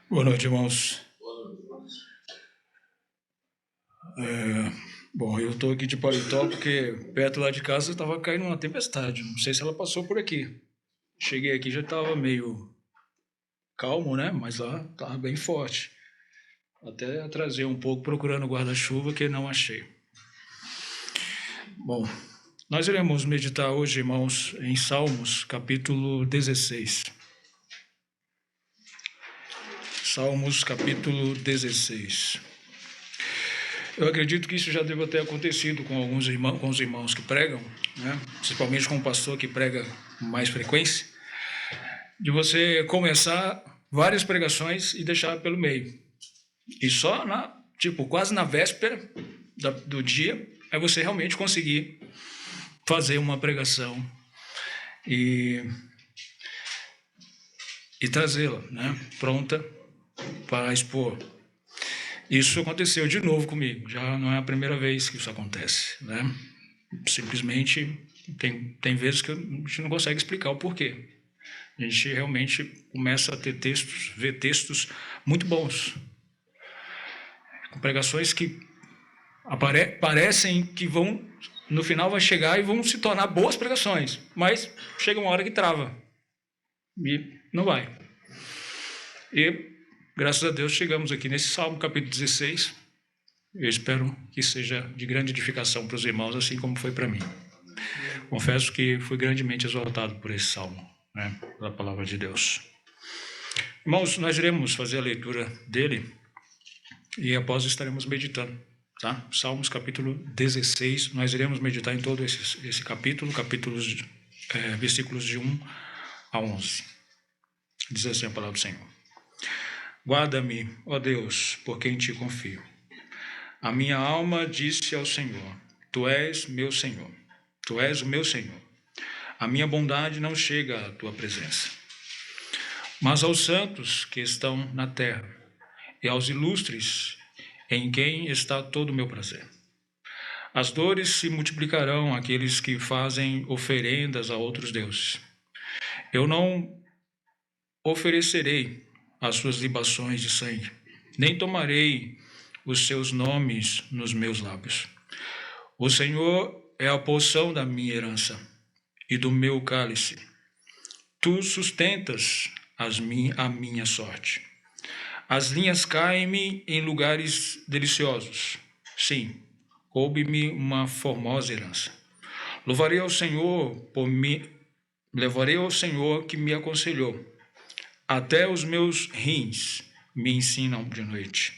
Boa noite, irmãos. Bom, eu estou aqui de paletó porque perto lá de casa estava caindo uma tempestade. Não sei se ela passou por aqui. Cheguei aqui já estava meio calmo, né? Mas lá estava bem forte. Até atrasei um pouco procurando guarda-chuva que não achei. Bom, nós iremos meditar hoje, irmãos, em Salmos, capítulo 16. Salmos, capítulo 16. Eu acredito que isso já deva ter acontecido com alguns irmãos, com os irmãos que pregam, né? Principalmente com o pastor que prega com mais frequência, de você começar várias pregações e deixar pelo meio. E só quase na véspera do dia, é você realmente conseguir fazer uma pregação e trazê-la, né? Pronta para expor. Isso aconteceu de novo comigo, já não é a primeira vez que isso acontece, né? Simplesmente tem vezes que a gente não consegue explicar o porquê. A gente realmente começa a ver textos muito bons, com pregações que parecem que vão, no final vai chegar e vão se tornar boas pregações, mas chega uma hora que trava e não vai. E graças a Deus chegamos aqui nesse Salmo, capítulo 16. Eu espero que seja de grande edificação para os irmãos, assim como foi para mim. Confesso que fui grandemente exaltado por esse salmo, né, da palavra de Deus. Irmãos, nós iremos fazer a leitura dele e após estaremos meditando, tá? Salmos capítulo 16, nós iremos meditar em todo esse capítulo, versículos de 1 a 11. Diz assim a palavra do Senhor. Guarda-me, ó Deus, por quem te confio. A minha alma disse ao Senhor, Tu és meu Senhor, Tu és o meu Senhor. A minha bondade não chega à tua presença. Mas aos santos que estão na terra, e aos ilustres, em quem está todo o meu prazer. As dores se multiplicarão àqueles que fazem oferendas a outros deuses. Eu não oferecerei as suas libações de sangue, nem tomarei os seus nomes nos meus lábios. O Senhor é a porção da minha herança e do meu cálice. Tu sustentas a minha sorte. As linhas caem-me em lugares deliciosos. Sim, coube-me uma formosa herança. Levarei ao Senhor que me aconselhou. Até os meus rins me ensinam de noite.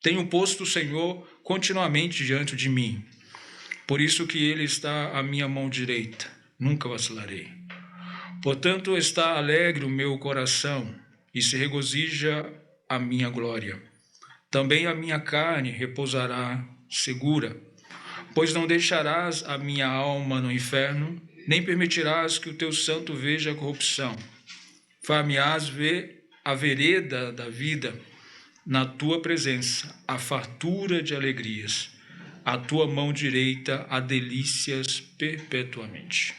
Tenho posto o Senhor continuamente diante de mim. Por isso que ele está à minha mão direita. Nunca vacilarei. Portanto, está alegre o meu coração e se regozija a minha glória. Também a minha carne repousará segura, pois não deixarás a minha alma no inferno, nem permitirás que o teu santo veja a corrupção. Far-me-ás ver a vereda da vida na tua presença, a fartura de alegrias. A tua mão direita há delícias perpetuamente.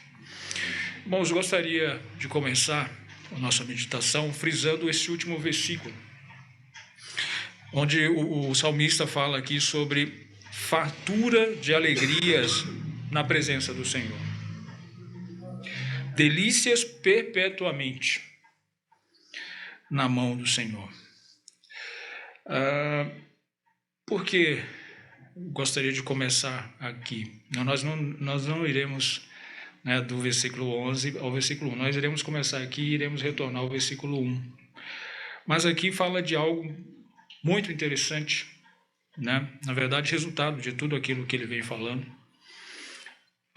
Irmãos, gostaria de começar a nossa meditação frisando esse último versículo, onde o salmista fala aqui sobre fartura de alegrias na presença do Senhor. Delícias perpetuamente na mão do Senhor. Por que gostaria de começar aqui? Nós não iremos, né, do versículo 11 ao versículo 1. Nós iremos começar aqui e iremos retornar ao versículo 1. Mas aqui fala de algo muito interessante, né? Na verdade, resultado de tudo aquilo que ele vem falando.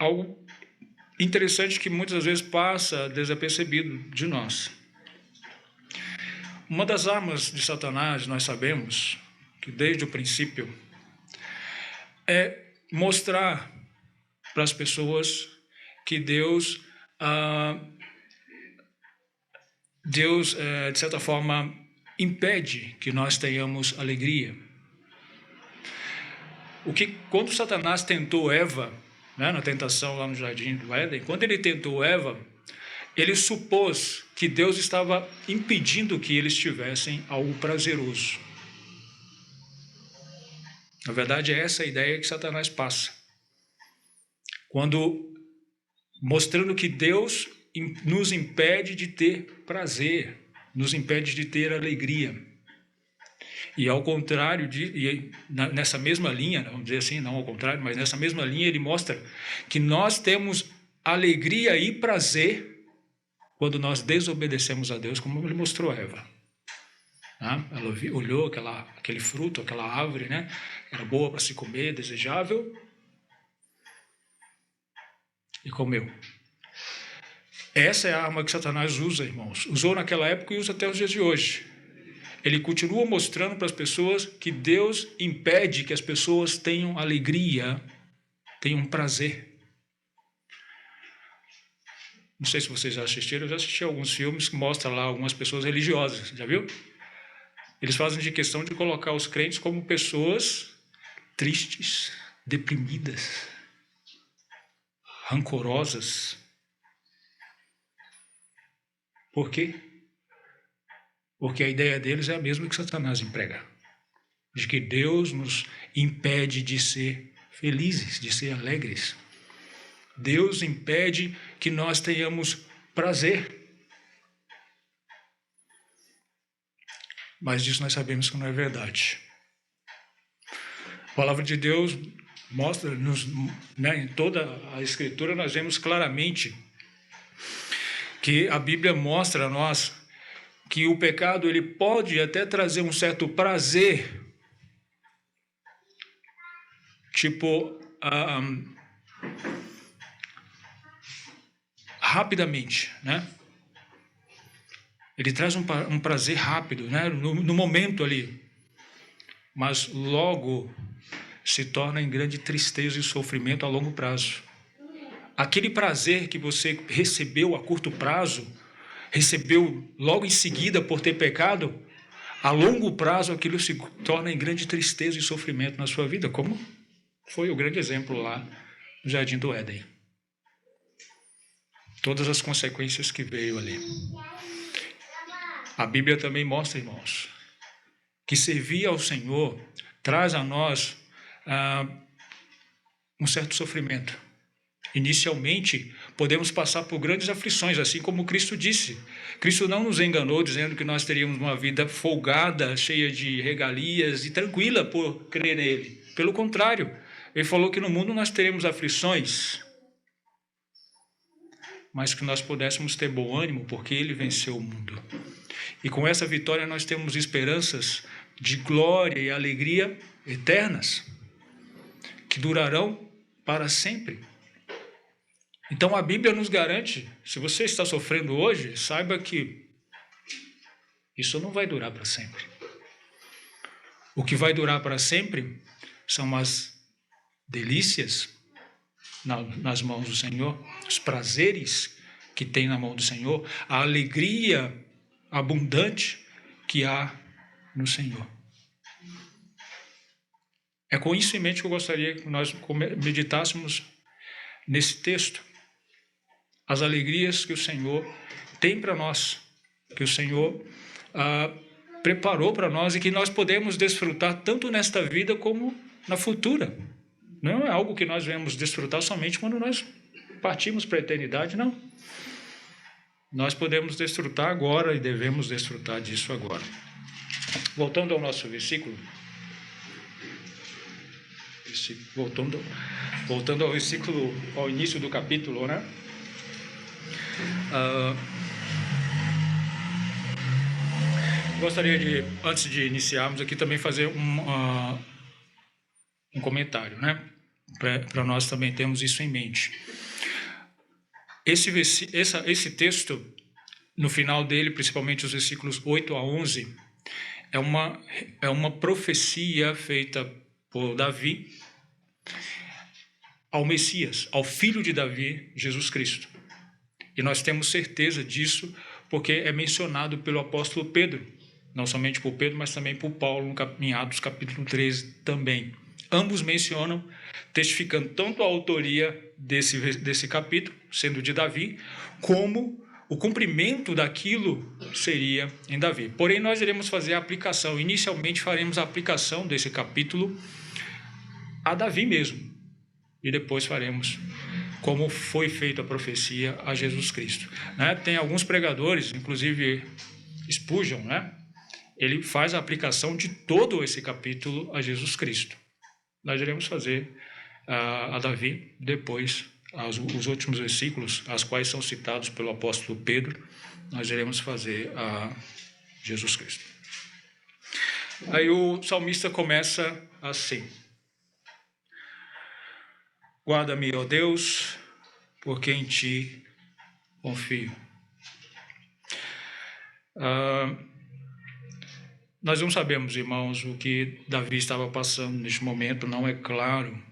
Algo interessante que muitas vezes passa desapercebido de nós. Uma das armas de Satanás, nós sabemos que desde o princípio, é mostrar para as pessoas que Deus, de certa forma, impede que nós tenhamos alegria. Quando Satanás tentou Eva, né, na tentação lá no jardim do Éden, quando ele tentou Eva, ele supôs que Deus estava impedindo que eles tivessem algo prazeroso. Na verdade, é essa a ideia que Satanás passa. Quando mostrando que Deus nos impede de ter prazer, nos impede de ter alegria. E ao contrário, nessa mesma linha, vamos dizer assim, não ao contrário, mas nessa mesma linha ele mostra que nós temos alegria e prazer quando nós desobedecemos a Deus, como ele mostrou a Eva. Ela olhou aquele fruto, aquela árvore, né? Era boa para se comer, desejável, e comeu. Essa é a arma que Satanás usa, irmãos. Usou naquela época e usa até os dias de hoje. Ele continua mostrando para as pessoas que Deus impede que as pessoas tenham alegria, tenham prazer. Não sei se vocês já assistiram, eu já assisti a alguns filmes que mostram lá algumas pessoas religiosas, já viu? Eles fazem de questão de colocar os crentes como pessoas tristes, deprimidas, rancorosas. Por quê? Porque a ideia deles é a mesma que Satanás emprega, de que Deus nos impede de ser felizes, de ser alegres. Deus impede que nós tenhamos prazer. Mas isso nós sabemos que não é verdade. A palavra de Deus mostra-nos, né, em toda a Escritura, nós vemos claramente que a Bíblia mostra a nós que o pecado ele pode até trazer um certo prazer, tipo, rapidamente, né? Ele traz um prazer rápido, né? No momento ali, mas logo se torna em grande tristeza e sofrimento a longo prazo. Aquele prazer que você recebeu a curto prazo, recebeu logo em seguida por ter pecado, a longo prazo aquilo se torna em grande tristeza e sofrimento na sua vida, como foi o grande exemplo lá no Jardim do Éden. Todas as consequências que veio ali. A Bíblia também mostra, irmãos, que servir ao Senhor traz a nós um certo sofrimento. Inicialmente, podemos passar por grandes aflições, assim como Cristo disse. Cristo não nos enganou dizendo que nós teríamos uma vida folgada, cheia de regalias e tranquila por crer nele. Pelo contrário, ele falou que no mundo nós teremos aflições, mas que nós pudéssemos ter bom ânimo porque ele venceu o mundo. E com essa vitória nós temos esperanças de glória e alegria eternas, que durarão para sempre. Então a Bíblia nos garante, se você está sofrendo hoje, saiba que isso não vai durar para sempre. O que vai durar para sempre são as delícias nas mãos do Senhor, os prazeres que tem na mão do Senhor, a alegria abundante que há no Senhor. É com isso em mente que eu gostaria que nós meditássemos nesse texto. As alegrias que o Senhor tem para nós, que o Senhor preparou para nós e que nós podemos desfrutar tanto nesta vida como na futura. Não é algo que nós venhamos desfrutar somente quando nós partimos para a eternidade, não. Nós podemos desfrutar agora e devemos desfrutar disso agora. Voltando ao nosso versículo, voltando ao versículo, ao início do capítulo, né? Gostaria de, antes de iniciarmos aqui, também fazer um comentário, né? Para nós também termos isso em mente. Esse texto, no final dele, principalmente os versículos 8 a 11, é uma profecia feita por Davi ao Messias, ao filho de Davi, Jesus Cristo. E nós temos certeza disso porque é mencionado pelo apóstolo Pedro, não somente por Pedro, mas também por Paulo, em Atos capítulo 13 também. Ambos mencionam, testificando tanto a autoria desse capítulo, sendo de Davi, como o cumprimento daquilo seria em Davi. Porém, nós iremos fazer a aplicação. Inicialmente, faremos a aplicação desse capítulo a Davi mesmo. E depois faremos como foi feita a profecia a Jesus Cristo. Né? Tem alguns pregadores, inclusive Spurgeon, né? Ele faz a aplicação de todo esse capítulo a Jesus Cristo. Nós iremos fazer a Davi, depois os últimos versículos, as quais são citados pelo apóstolo Pedro, nós iremos fazer a Jesus Cristo. Aí o salmista começa assim: guarda-me, ó Deus, porque em ti confio. Nós não sabemos, irmãos, o que Davi estava passando neste momento, não é claro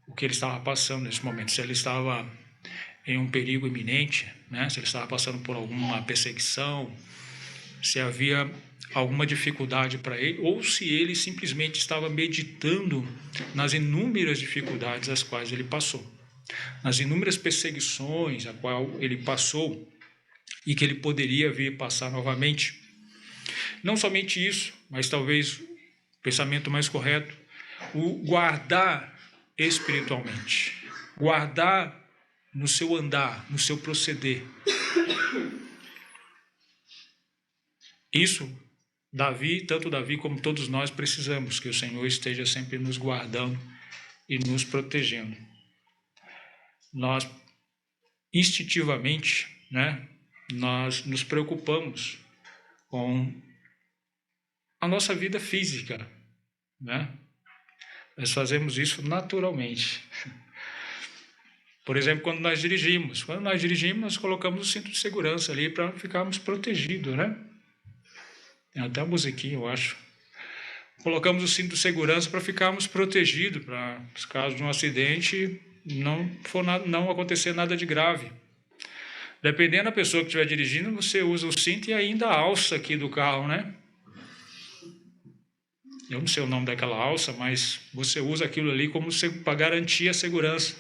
o que ele estava passando nesse momento, se ele estava em um perigo iminente, né? Se ele estava passando por alguma perseguição, se havia alguma dificuldade para ele, ou se ele simplesmente estava meditando nas inúmeras dificuldades as quais ele passou, nas inúmeras perseguições a qual ele passou e que ele poderia vir passar novamente. Não somente isso, mas talvez o pensamento mais correto, o guardar espiritualmente, guardar no seu andar, no seu proceder. Isso, tanto Davi como todos nós precisamos, que o Senhor esteja sempre nos guardando e nos protegendo. Nós, instintivamente, né, nós nos preocupamos com a nossa vida física, né? Nós fazemos isso naturalmente. Por exemplo, quando nós dirigimos. Quando nós dirigimos, nós colocamos o cinto de segurança ali para ficarmos protegidos, né? Tem até uma musiquinha, eu acho. Colocamos o cinto de segurança para ficarmos protegidos, para, no caso de um acidente, não acontecer nada de grave. Dependendo da pessoa que estiver dirigindo, você usa o cinto e ainda a alça aqui do carro, né? Eu não sei o nome daquela alça, mas você usa aquilo ali como para garantir a segurança.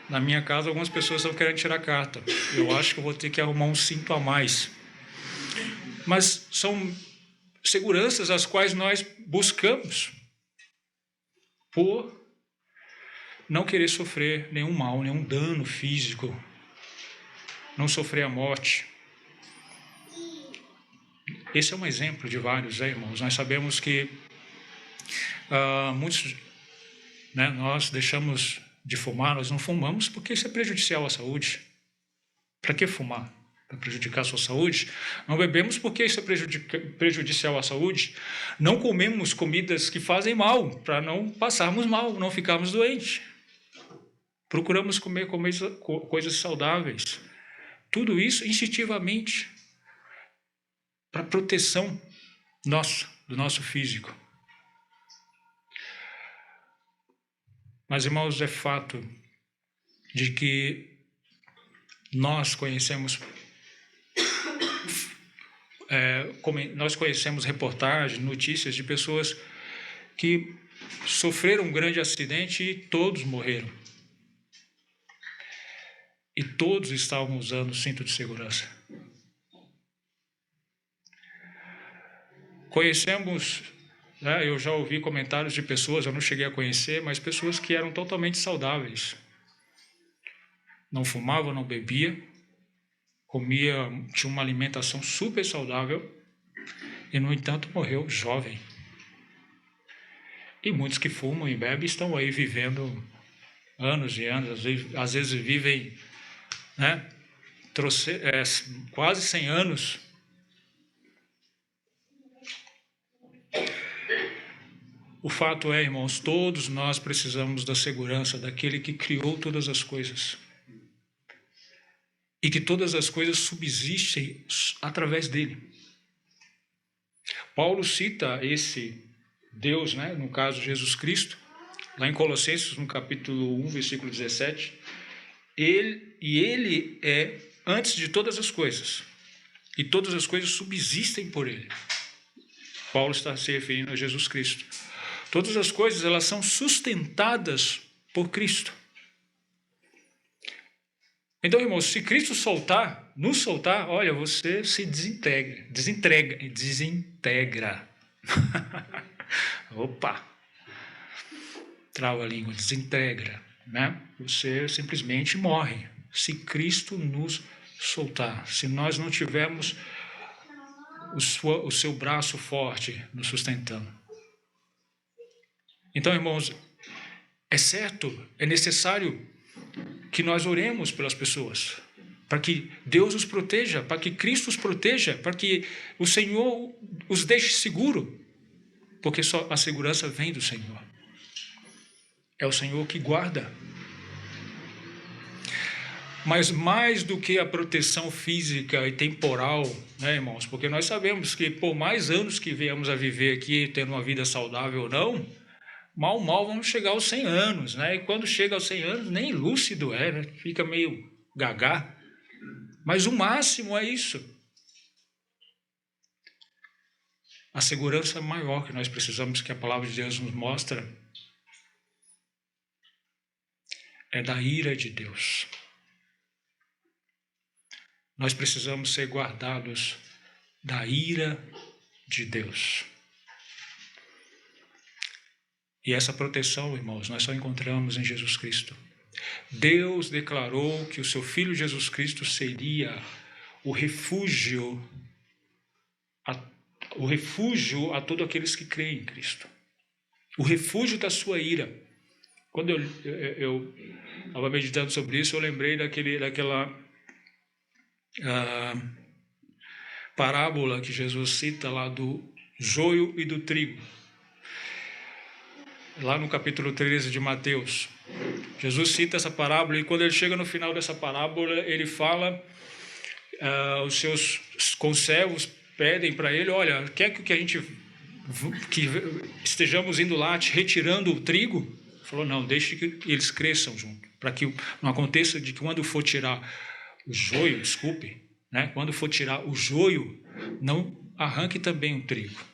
Na minha casa, algumas pessoas estão querendo tirar carta. Eu acho que eu vou ter que arrumar um cinto a mais. Mas são seguranças as quais nós buscamos por não querer sofrer nenhum mal, nenhum dano físico, não sofrer a morte. Esse é um exemplo de vários, irmãos. Nós sabemos que muitos, né, nós deixamos de fumar, nós não fumamos porque isso é prejudicial à saúde. Para que fumar? Para prejudicar a sua saúde? Não bebemos porque isso é prejudicial à saúde. Não comemos comidas que fazem mal, para não passarmos mal, não ficarmos doentes. Procuramos comer coisas saudáveis. Tudo isso instintivamente, para proteção do nosso físico. Mas, irmãos, é fato de que nós conhecemos reportagens, notícias de pessoas que sofreram um grande acidente e todos morreram. E todos estavam usando cinto de segurança. Conhecemos, né, eu já ouvi comentários de pessoas, eu não cheguei a conhecer, mas pessoas que eram totalmente saudáveis. Não fumava, não bebia, tinha uma alimentação super saudável e, no entanto, morreu jovem. E muitos que fumam e bebem estão aí vivendo anos e anos, às vezes vivem, né, quase 100 anos. O fato é, irmãos, todos nós precisamos da segurança daquele que criou todas as coisas. E que todas as coisas subsistem através dele. Paulo cita esse Deus, né, no caso Jesus Cristo, lá em Colossenses, no capítulo 1, versículo 17. Ele é antes de todas as coisas. E todas as coisas subsistem por ele. Paulo está se referindo a Jesus Cristo. Todas as coisas, elas são sustentadas por Cristo. Então, irmãos, se Cristo nos soltar, olha, você se desintegra. Opa! Trava a língua, desintegra, né? Você simplesmente morre. Se Cristo nos soltar, se nós não tivermos o seu braço forte nos sustentando. Então, irmãos, é certo, é necessário que nós oremos pelas pessoas, para que Deus os proteja, para que Cristo os proteja, para que o Senhor os deixe seguro, porque só a segurança vem do Senhor. É o Senhor que guarda. Mas mais do que a proteção física e temporal, né, irmãos? Porque nós sabemos que por mais anos que venhamos a viver aqui, tendo uma vida saudável ou não, mal vamos chegar aos 100 anos, né? E quando chega aos 100 anos, nem lúcido é, né? Fica meio gagá. Mas o máximo é isso. A segurança maior que nós precisamos, que a palavra de Deus nos mostra, é da ira de Deus. Nós precisamos ser guardados da ira de Deus. E essa proteção, irmãos, nós só encontramos em Jesus Cristo. Deus declarou que o seu Filho Jesus Cristo seria o refúgio a todos aqueles que creem em Cristo. O refúgio da sua ira. Quando eu estava meditando sobre isso, eu lembrei daquela parábola que Jesus cita lá do joio e do trigo. Lá no capítulo 13 de Mateus. Jesus cita essa parábola e quando ele chega no final dessa parábola, ele fala, os seus conservos pedem para ele, olha, quer que estejamos indo lá retirando o trigo? Ele falou, não, deixe que eles cresçam junto, para que não aconteça de que quando for tirar o joio, né, quando for tirar o joio, não arranque também o trigo.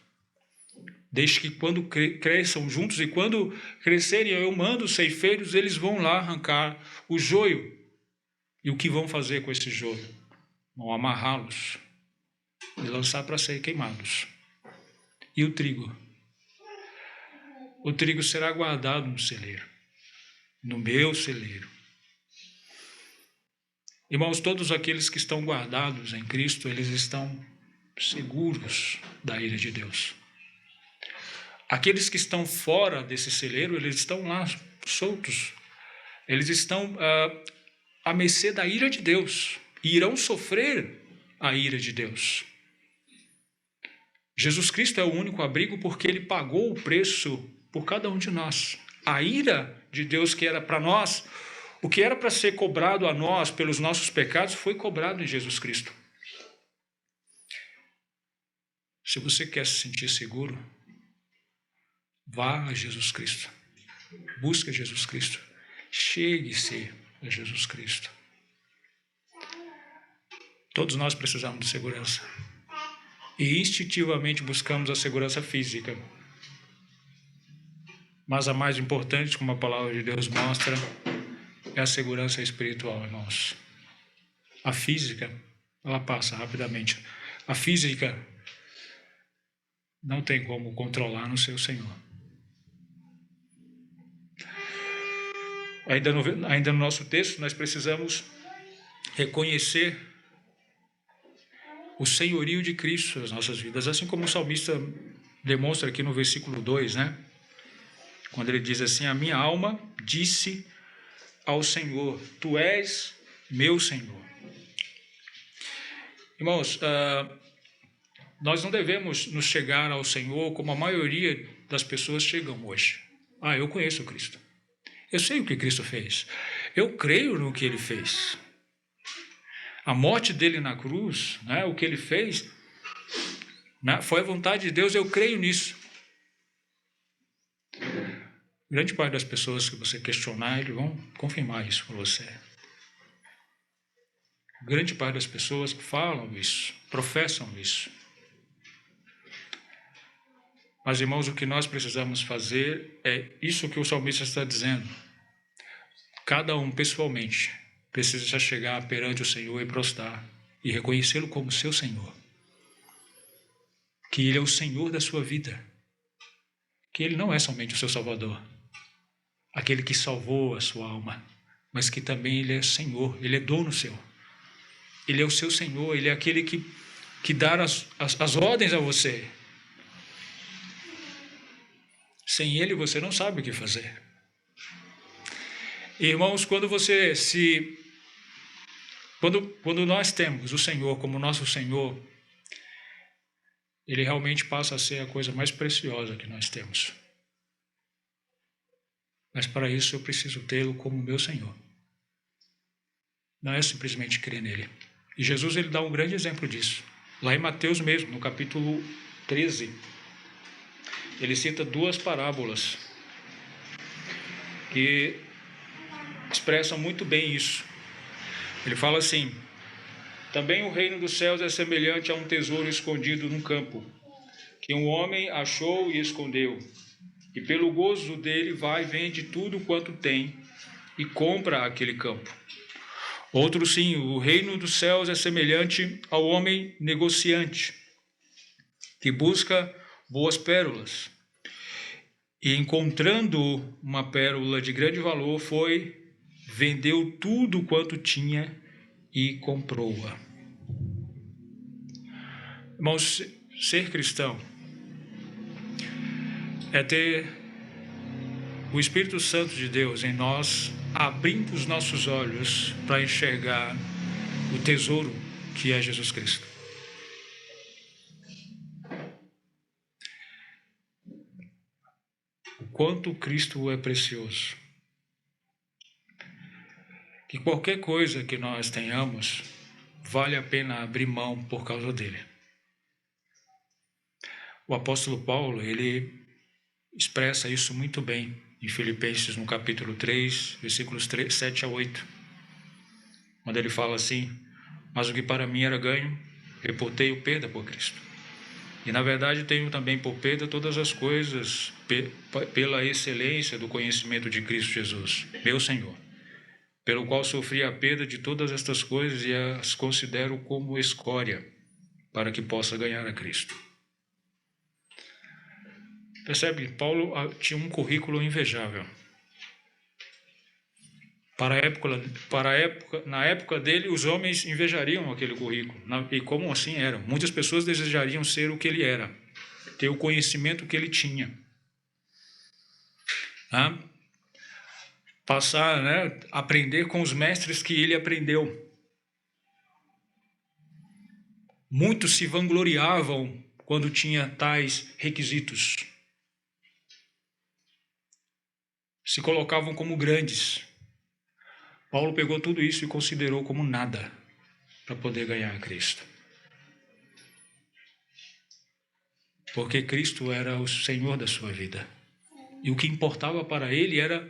Deixe que quando cresçam juntos e quando crescerem, eu mando os ceifeiros, eles vão lá arrancar o joio. E o que vão fazer com esse joio? Vão amarrá-los e lançar para ser queimados. E o trigo? O trigo será guardado no celeiro, no meu celeiro. Irmãos, todos aqueles que estão guardados em Cristo, eles estão seguros da ira de Deus. Aqueles que estão fora desse celeiro, eles estão lá soltos. Eles estão à mercê da ira de Deus e irão sofrer a ira de Deus. Jesus Cristo é o único abrigo porque ele pagou o preço por cada um de nós. A ira de Deus que era para nós, o que era para ser cobrado a nós pelos nossos pecados, foi cobrado em Jesus Cristo. Se você quer se sentir seguro, vá a Jesus Cristo. Busque Jesus Cristo. Chegue-se a Jesus Cristo. Todos nós precisamos de segurança. E instintivamente buscamos a segurança física. Mas a mais importante, como a palavra de Deus mostra, é a segurança espiritual, irmãos. A física, ela passa rapidamente. A física não tem como controlar no seu Senhor. Ainda no nosso texto, nós precisamos reconhecer o senhorio de Cristo nas nossas vidas, assim como o salmista demonstra aqui no versículo 2, né? Quando ele diz assim, a minha alma disse ao Senhor, tu és meu Senhor. Irmãos, nós não devemos nos chegar ao Senhor como a maioria das pessoas chegam hoje. Eu conheço Cristo. Eu sei o que Cristo fez. Eu creio no que ele fez. A morte dele na cruz, né, o que ele fez, né, foi a vontade de Deus, eu creio nisso. Grande parte das pessoas que você questionar, eles vão confirmar isso para você. Grande parte das pessoas que falam isso, professam isso. Mas, irmãos, o que nós precisamos fazer é isso que o salmista está dizendo. Cada um pessoalmente precisa chegar perante o Senhor e prostrar e reconhecê-lo como seu Senhor. Que Ele é o Senhor da sua vida. Que Ele não é somente o seu Salvador, aquele que salvou a sua alma, mas que também Ele é Senhor, Ele é dono seu. Ele é o seu Senhor, Ele é aquele que dá as ordens a você. Sem Ele você não sabe o que fazer. Irmãos, quando nós temos o Senhor como nosso Senhor, Ele realmente passa a ser a coisa mais preciosa que nós temos. Mas para isso eu preciso tê-lo como meu Senhor. Não é simplesmente crer nele. E Jesus ele dá um grande exemplo disso. Lá em Mateus mesmo, no capítulo 13, ele cita duas parábolas que expressam muito bem isso. Ele fala assim: também o reino dos céus é semelhante a um tesouro escondido num campo, que um homem achou e escondeu. E pelo gozo dele vai e vende tudo quanto tem e compra aquele campo. Outro sim, o reino dos céus é semelhante ao homem negociante, que busca boas pérolas. E encontrando uma pérola de grande valor, vendeu tudo quanto tinha e comprou-a. Irmãos, ser cristão é ter o Espírito Santo de Deus em nós, abrindo os nossos olhos para enxergar o tesouro que é Jesus Cristo. O quanto Cristo é precioso. Que qualquer coisa que nós tenhamos, vale a pena abrir mão por causa dele. O apóstolo Paulo, ele expressa isso muito bem em Filipenses, no capítulo 3, versículos 7 a 8, quando ele fala assim: mas o que para mim era ganho, reportei-o perda por Cristo. E na verdade tenho também por perda todas as coisas pela excelência do conhecimento de Cristo Jesus, meu Senhor, pelo qual sofri a perda de todas estas coisas e as considero como escória, para que possa ganhar a Cristo. Percebe? Paulo tinha um currículo invejável. Na época dele, os homens invejariam aquele currículo. E como assim eram? Muitas pessoas desejariam ser o que ele era, ter o conhecimento que ele tinha. Passar, aprender com os mestres que ele aprendeu. Muitos se vangloriavam quando tinha tais requisitos. Se colocavam como grandes. Paulo pegou tudo isso e considerou como nada para poder ganhar a Cristo. Porque Cristo era o Senhor da sua vida. E o que importava para ele era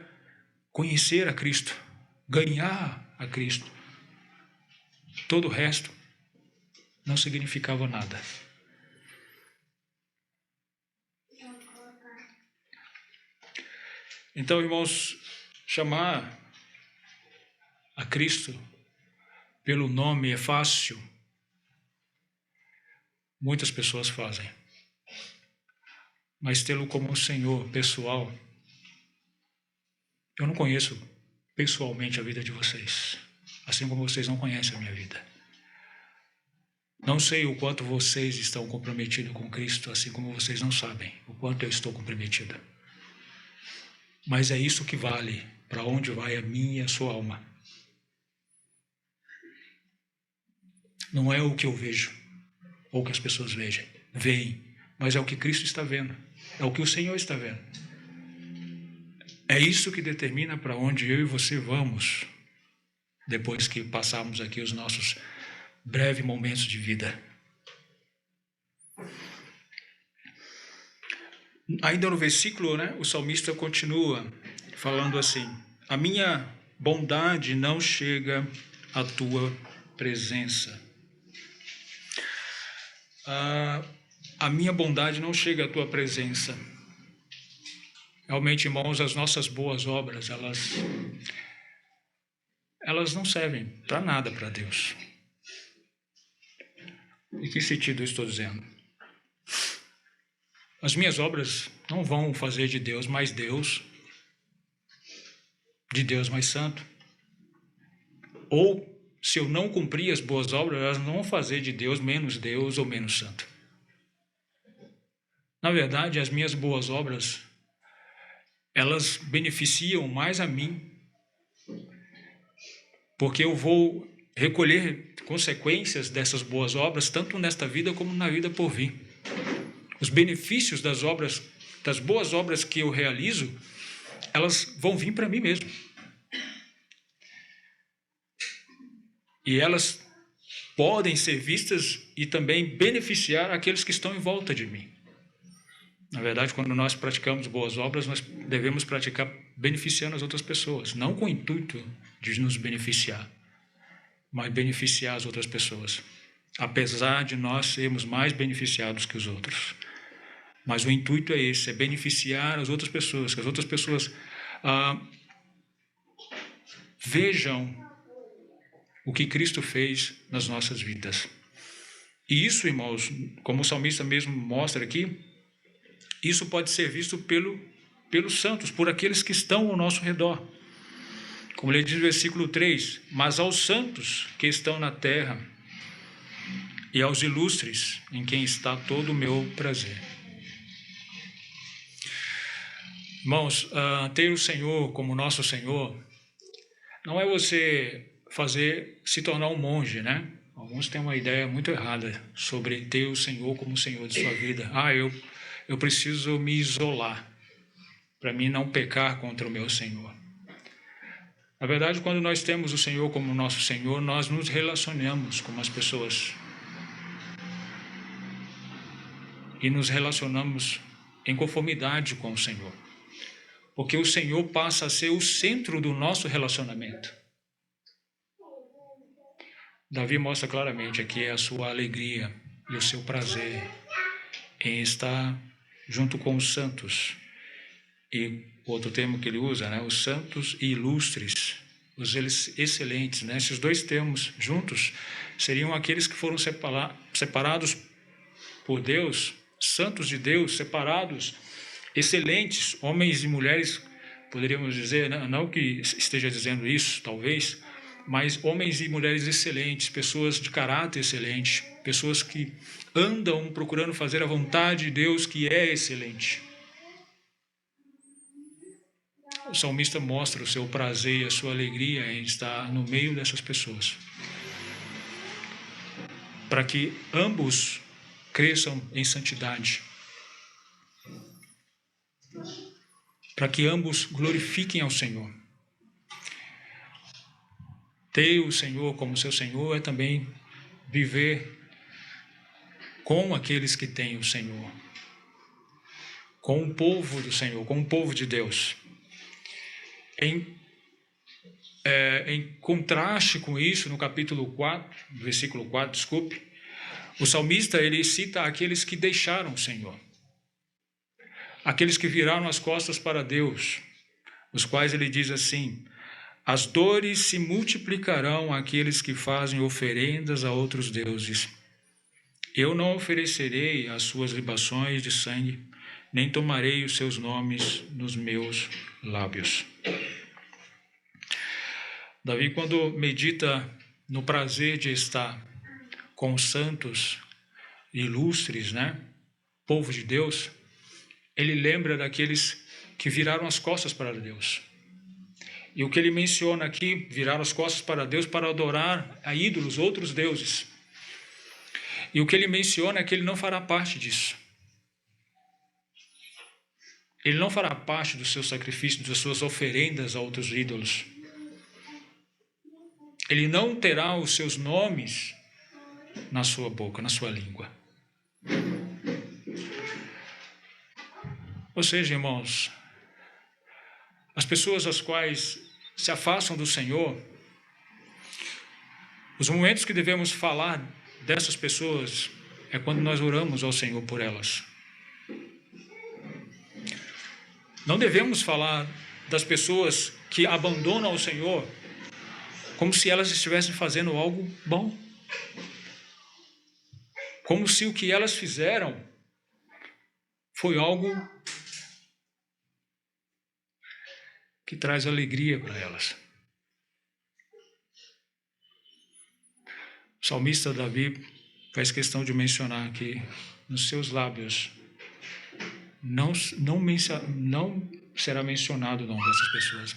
conhecer a Cristo, ganhar a Cristo. Todo o resto não significava nada. Então, irmãos, chamar a Cristo pelo nome é fácil. Muitas pessoas fazem. Mas tê-lo como um Senhor pessoal, eu não conheço pessoalmente a vida de vocês, assim como vocês não conhecem a minha vida. Não sei o quanto vocês estão comprometidos com Cristo, assim como vocês não sabem o quanto eu estou comprometido. Mas é isso que vale para onde vai a minha e a sua alma. Não é o que eu vejo, ou o que as pessoas veem, mas é o que Cristo está vendo, é o que o Senhor está vendo. É isso que determina para onde eu e você vamos, depois que passarmos aqui os nossos breves momentos de vida. Ainda no versículo, o salmista continua falando assim: a minha bondade não chega à tua presença. A minha bondade não chega à tua presença. Realmente, irmãos, as nossas boas obras, elas não servem para nada para Deus. Em que sentido eu estou dizendo? As minhas obras não vão fazer de Deus mais Deus, de Deus mais santo. Ou, se eu não cumprir as boas obras, elas não vão fazer de Deus ou menos santo. Na verdade, as minhas boas obras, elas beneficiam mais a mim, porque eu vou recolher consequências dessas boas obras, tanto nesta vida como na vida por vir. Os benefícios das boas obras que eu realizo, elas vão vir para mim mesmo. E elas podem ser vistas e também beneficiar aqueles que estão em volta de mim. Na verdade, quando nós praticamos boas obras, nós devemos praticar beneficiando as outras pessoas, não com o intuito de nos beneficiar, mas beneficiar as outras pessoas, apesar de nós sermos mais beneficiados que os outros. Mas o intuito é esse, é beneficiar as outras pessoas, que as outras pessoas vejam o que Cristo fez nas nossas vidas. E isso, irmãos, como o salmista mesmo mostra aqui, isso pode ser visto pelos santos, por aqueles que estão ao nosso redor. Como ele diz no versículo 3, mas aos santos que estão na terra e aos ilustres em quem está todo o meu prazer. Irmãos, ter o Senhor como nosso Senhor não é você se tornar um monge, né? Alguns têm uma ideia muito errada sobre ter o Senhor como Senhor de sua vida. Eu preciso me isolar para mim não pecar contra o meu Senhor. Na verdade, quando nós temos o Senhor como nosso Senhor, nós nos relacionamos com as pessoas. E nos relacionamos em conformidade com o Senhor. Porque o Senhor passa a ser o centro do nosso relacionamento. Davi mostra claramente aqui a sua alegria e o seu prazer em estar junto com os santos. E outro termo que ele usa, né? Os santos e ilustres, os excelentes, né? Esses dois termos juntos seriam aqueles que foram separados por Deus, santos de Deus, separados, excelentes, homens e mulheres, poderíamos dizer, não que esteja dizendo isso, talvez, mas homens e mulheres excelentes, pessoas de caráter excelente, pessoas que andam procurando fazer a vontade de Deus, que é excelente. O salmista mostra o seu prazer e a sua alegria em estar no meio dessas pessoas, para que ambos cresçam em santidade, para que ambos glorifiquem ao Senhor. Ter o Senhor como seu Senhor é também viver com aqueles que têm o Senhor, com o povo do Senhor, com o povo de Deus. Em contraste com isso, no capítulo 4, versículo 4, o salmista ele cita aqueles que deixaram o Senhor, aqueles que viraram as costas para Deus, os quais ele diz assim: as dores se multiplicarão àqueles que fazem oferendas a outros deuses. Eu não oferecerei as suas libações de sangue, nem tomarei os seus nomes nos meus lábios. Davi, quando medita no prazer de estar com os santos ilustres, né, povo de Deus, ele lembra daqueles que viraram as costas para Deus. E o que ele menciona aqui, virar as costas para Deus para adorar a ídolos, outros deuses. E o que ele menciona é que ele não fará parte disso. Ele não fará parte dos seus sacrifícios, das suas oferendas a outros ídolos. Ele não terá os seus nomes na sua boca, na sua língua. Ou seja, irmãos, as pessoas as quais se afastam do Senhor, os momentos que devemos falar dessas pessoas é quando nós oramos ao Senhor por elas. Não devemos falar das pessoas que abandonam o Senhor como se elas estivessem fazendo algo bom. Como se o que elas fizeram foi algo que traz alegria para elas. O salmista Davi faz questão de mencionar que nos seus lábios não será mencionado o nome dessas pessoas.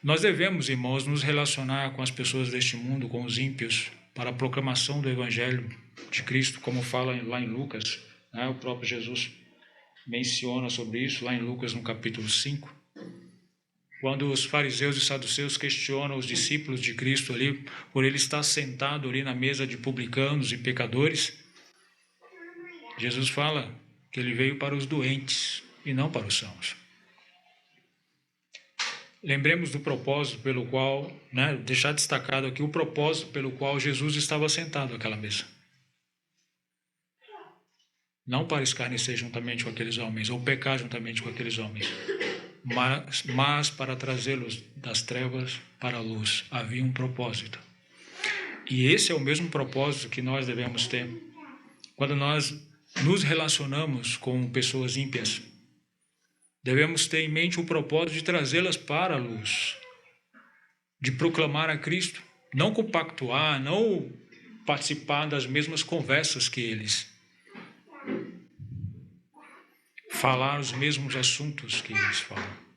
Nós devemos, irmãos, nos relacionar com as pessoas deste mundo, com os ímpios, para a proclamação do Evangelho de Cristo, como fala lá em Lucas, né? O próprio Jesus menciona sobre isso, lá em Lucas, no capítulo 5, quando os fariseus e saduceus questionam os discípulos de Cristo ali, por ele estar sentado ali na mesa de publicanos e pecadores, Jesus fala que ele veio para os doentes e não para os sãos. Lembremos do propósito pelo qual, né, deixar destacado aqui o propósito pelo qual Jesus estava sentado àquela mesa. Não para escarnecer juntamente com aqueles homens, ou pecar juntamente com aqueles homens, mas para trazê-los das trevas para a luz. Havia um propósito. E esse é o mesmo propósito que nós devemos ter quando nós nos relacionamos com pessoas ímpias. Devemos ter em mente o propósito de trazê-las para a luz, de proclamar a Cristo, não compactuar, não participar das mesmas conversas que eles, falar os mesmos assuntos que eles falam.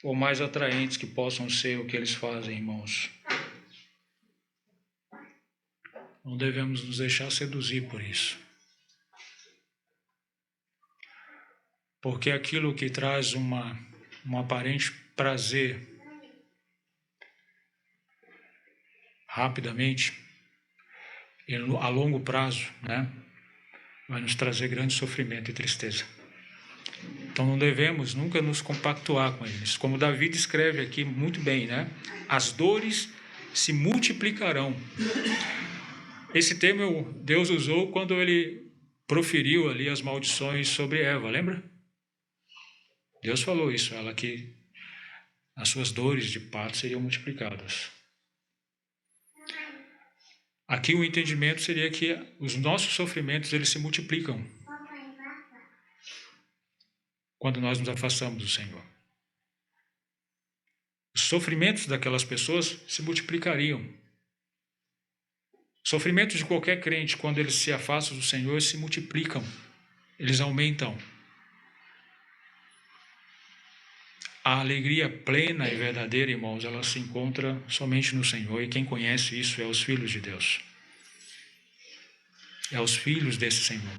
Por mais atraentes que possam ser o que eles fazem, irmãos, não devemos nos deixar seduzir por isso. Porque aquilo que traz um aparente prazer rapidamente, a longo prazo, né, vai nos trazer grande sofrimento e tristeza. Então não devemos nunca nos compactuar com eles. Como Davi descreve aqui muito bem, né? As dores se multiplicarão. Esse termo Deus usou quando ele proferiu ali as maldições sobre Eva, lembra? Deus falou isso, ela que as suas dores de parto seriam multiplicadas. Aqui o entendimento seria que os nossos sofrimentos eles se multiplicam quando nós nos afastamos do Senhor. Os sofrimentos daquelas pessoas se multiplicariam. Os sofrimentos de qualquer crente, quando eles se afastam do Senhor, se multiplicam. Eles aumentam. A alegria plena e verdadeira, irmãos, ela se encontra somente no Senhor. E quem conhece isso é os filhos de Deus. É os filhos desse Senhor.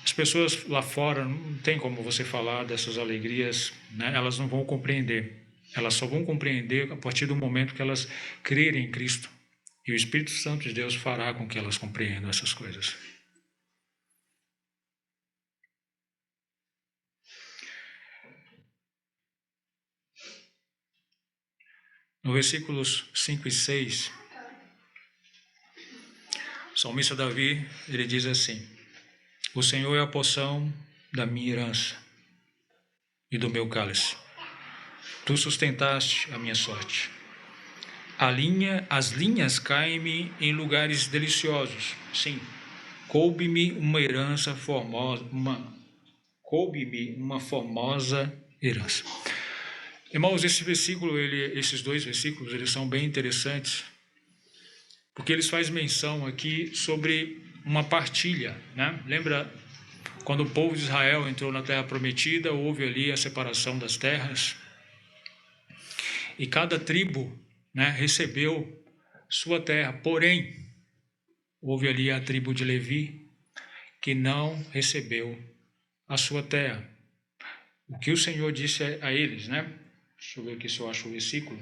As pessoas lá fora, não tem como você falar dessas alegrias, né? Elas não vão compreender. Elas só vão compreender a partir do momento que elas crerem em Cristo. E o Espírito Santo de Deus fará com que elas compreendam essas coisas. No versículos 5 e 6, o salmista Davi, ele diz assim: o Senhor é a porção da minha herança e do meu cálice. Tu sustentaste a minha sorte. As linhas caem-me em lugares deliciosos. Sim, coube-me uma herança formosa, coube-me uma formosa herança. Irmãos, esses dois versículos, eles são bem interessantes, porque eles fazem menção aqui sobre uma partilha, né? Lembra quando o povo de Israel entrou na terra prometida, houve ali a separação das terras, e cada tribo, né, recebeu sua terra, porém, houve ali a tribo de Levi, que não recebeu a sua terra. O que o Senhor disse a eles, né? Deixa eu ver aqui se eu acho o versículo.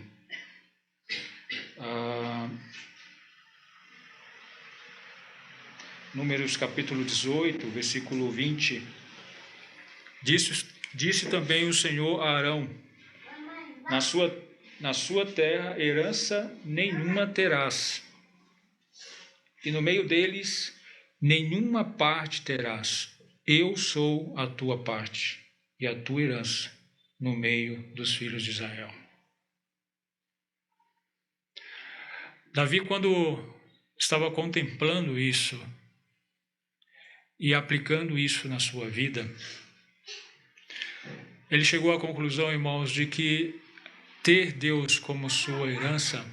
Números capítulo 18, versículo 20. Disse também o Senhor a Arão: na sua terra herança nenhuma terás, e no meio deles nenhuma parte terás. Eu sou a tua parte e a tua herança no meio dos filhos de Israel. Davi, quando estava contemplando isso e aplicando isso na sua vida, ele chegou à conclusão, irmãos, de que ter Deus como sua herança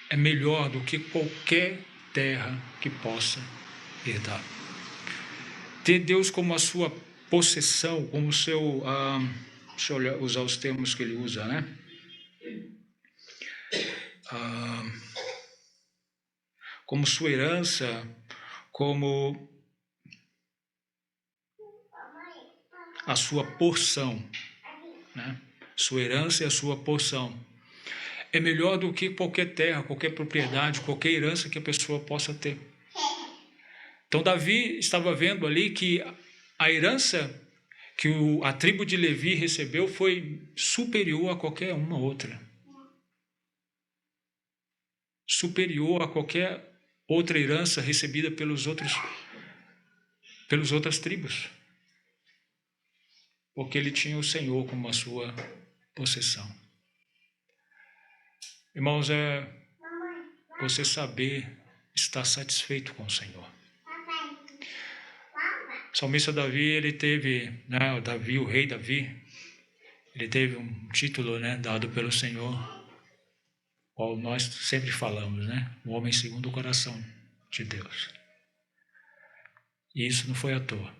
é melhor do que qualquer terra que possa herdar. Ter Deus como a sua possessão, como o seu... deixa eu usar os termos que ele usa, né? Como sua herança, como a sua porção, né? Sua herança e a sua porção. É melhor do que qualquer terra, qualquer propriedade, qualquer herança que a pessoa possa ter. Então, Davi estava vendo ali que a herança que a tribo de Levi recebeu foi superior a qualquer uma outra. Superior a qualquer outra herança recebida pelas outras tribos. Porque ele tinha o Senhor como a sua possessão. Irmãos, é você saber estar satisfeito com o Senhor. O salmista Davi, ele teve, né, o rei Davi, ele teve um título, né, dado pelo Senhor, qual nós sempre falamos, né, o homem segundo o coração de Deus. E isso não foi à toa.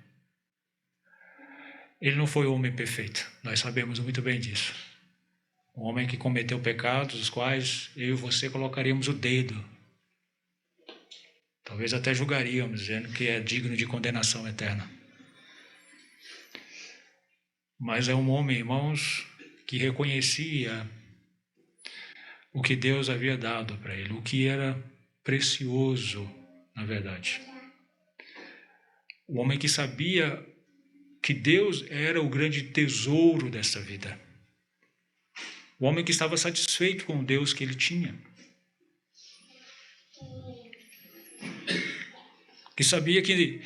Ele não foi o homem perfeito, nós sabemos muito bem disso. Um homem que cometeu pecados, os quais eu e você colocaríamos o dedo. Talvez até julgaríamos, dizendo que é digno de condenação eterna. Mas é um homem, irmãos, que reconhecia o que Deus havia dado para ele, o que era precioso, na verdade. O homem que sabia que Deus era o grande tesouro dessa vida. O homem que estava satisfeito com o Deus que ele tinha. Que sabia que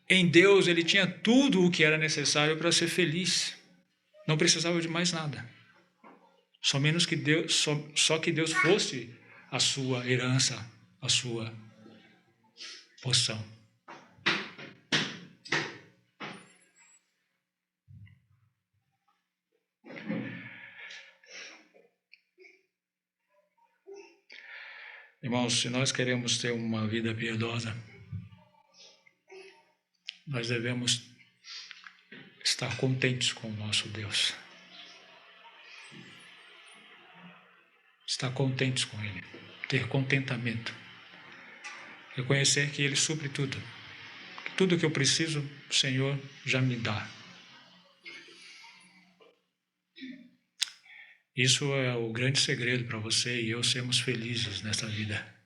em Deus ele tinha tudo o que era necessário para ser feliz. Não precisava de mais nada. Só que Deus fosse a sua herança, a sua porção. Irmãos, se nós queremos ter uma vida piedosa, nós devemos estar contentes com o nosso Deus. Estar contentes com Ele, ter contentamento. Reconhecer que Ele supre tudo. Tudo que eu preciso, o Senhor já me dá. Isso é o grande segredo para você e eu sermos felizes nessa vida.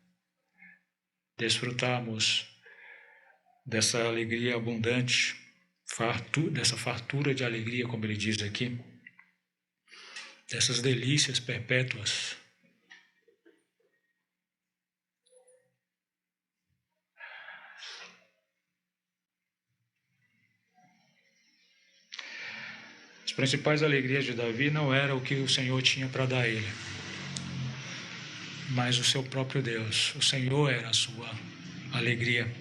Desfrutarmos dessa alegria abundante, dessa fartura de alegria, como ele diz aqui, dessas delícias perpétuas. As principais alegrias de Davi não era o que o Senhor tinha para dar a ele, mas o seu próprio Deus. O Senhor era a sua alegria.